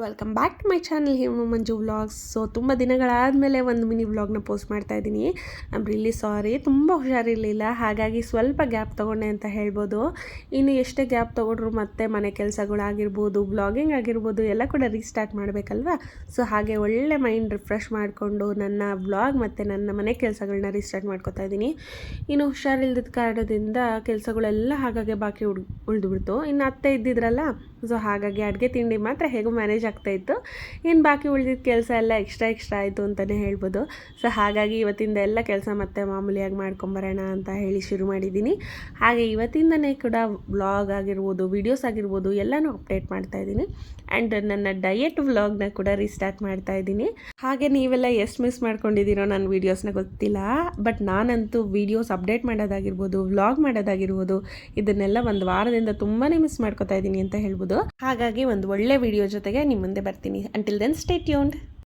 Welcome back to my channel Hemu Manju vlogs. So ತುಂಬ ದಿನಗಳಾದಮೇಲೆ ಒಂದು ಮಿನಿ ವ್ಲಾಗ್ನ ಪೋಸ್ಟ್ ಮಾಡ್ತಾ ಇದ್ದೀನಿ. ಐ ಆಮ್ ರಿಯಲಿ ಸಾರಿ, ತುಂಬ ಹುಷಾರಿರಲಿಲ್ಲ, ಹಾಗಾಗಿ ಸ್ವಲ್ಪ ಗ್ಯಾಪ್ ತೊಗೊಂಡೆ ಅಂತ ಹೇಳ್ಬೋದು. ಇನ್ನು ಎಷ್ಟೇ ಗ್ಯಾಪ್ ತೊಗೊಂಡ್ರು ಮತ್ತೆ ಮನೆ ಕೆಲಸಗಳಾಗಿರ್ಬೋದು, ವ್ಲಾಗಿಂಗ್ ಆಗಿರ್ಬೋದು ಎಲ್ಲ ಕೂಡ ರೀಸ್ಟಾರ್ಟ್ ಮಾಡಬೇಕಲ್ವಾ. ಸೊ ಹಾಗೆ ಒಳ್ಳೆ ಮೈಂಡ್ ರಿಫ್ರೆಶ್ ಮಾಡಿಕೊಂಡು ನನ್ನ ವ್ಲಾಗ್ ಮತ್ತು ನನ್ನ ಮನೆ ಕೆಲಸಗಳನ್ನ ರೀಸ್ಟಾರ್ಟ್ ಮಾಡ್ಕೊತಾ ಇದ್ದೀನಿ. ಇನ್ನು ಹುಷಾರಿಲ್ಲದ ಕಾರಣದಿಂದ ಕೆಲಸಗಳೆಲ್ಲ ಹಾಗಾಗಿ ಬಾಕಿ ಉಳಿದುಬಿಡ್ತು. ಇನ್ನು ಅತ್ತೆ ಇದ್ದಿದ್ರಲ್ಲ, ಸೊ ಹಾಗಾಗಿ ಅಡುಗೆ ತಿಂಡಿ ಮಾತ್ರ ಹೇಗೋ ಮ್ಯಾನೇಜ್ ಆಗ್ತಾಯಿತ್ತು. ಇನ್ನು ಬಾಕಿ ಉಳಿದಿದ್ದ ಕೆಲಸ ಎಲ್ಲ ಎಕ್ಸ್ಟ್ರಾ ಆಯಿತು ಅಂತಲೇ ಹೇಳ್ಬೋದು. ಸೊ ಹಾಗಾಗಿ ಇವತ್ತಿಂದ ಎಲ್ಲ ಕೆಲಸ ಮತ್ತೆ ಮಾಮೂಲಿಯಾಗಿ ಮಾಡ್ಕೊಂಬರೋಣ ಅಂತ ಹೇಳಿ ಶುರು ಮಾಡಿದ್ದೀನಿ. ಹಾಗೆ ಇವತ್ತಿಂದನೇ ಕೂಡ ವ್ಲಾಗ್ ಆಗಿರ್ಬೋದು, ವೀಡಿಯೋಸ್ ಆಗಿರ್ಬೋದು ಎಲ್ಲನೂ ಅಪ್ಡೇಟ್ ಮಾಡ್ತಾ ಇದ್ದೀನಿ. ಆ್ಯಂಡ್ ನನ್ನ ಡಯಟ್ ವ್ಲಾಗ್ನ ಕೂಡ ರೀಸ್ಟಾರ್ಟ್ ಮಾಡ್ತಾ ಇದ್ದೀನಿ. ಹಾಗೆ ನೀವೆಲ್ಲ ಎಷ್ಟು ಮಿಸ್ ಮಾಡ್ಕೊಂಡಿದ್ದೀರೋ ನನ್ನ ವೀಡಿಯೋಸ್ನ ಗೊತ್ತಿಲ್ಲ, ಬಟ್ ನಾನಂತೂ ವೀಡಿಯೋಸ್ ಅಪ್ಡೇಟ್ ಮಾಡೋದಾಗಿರ್ಬೋದು, ವ್ಲಾಗ್ ಮಾಡೋದಾಗಿರ್ಬೋದು ಇದನ್ನೆಲ್ಲ ಒಂದು ವಾರದಿಂದ ತುಂಬಾ ಮಿಸ್ ಮಾಡ್ಕೊತಾ ಇದ್ದೀನಿ ಅಂತ ಹೇಳ್ಬೋದು. ಹಾಗಾಗಿ ಒಂದು ಒಳ್ಳೆ ವಿಡಿಯೋ ಜೊತೆಗೆ ನಿಮ್ಮ ಮುಂದೆ ಬರ್ತೀನಿ. Until then stay tuned.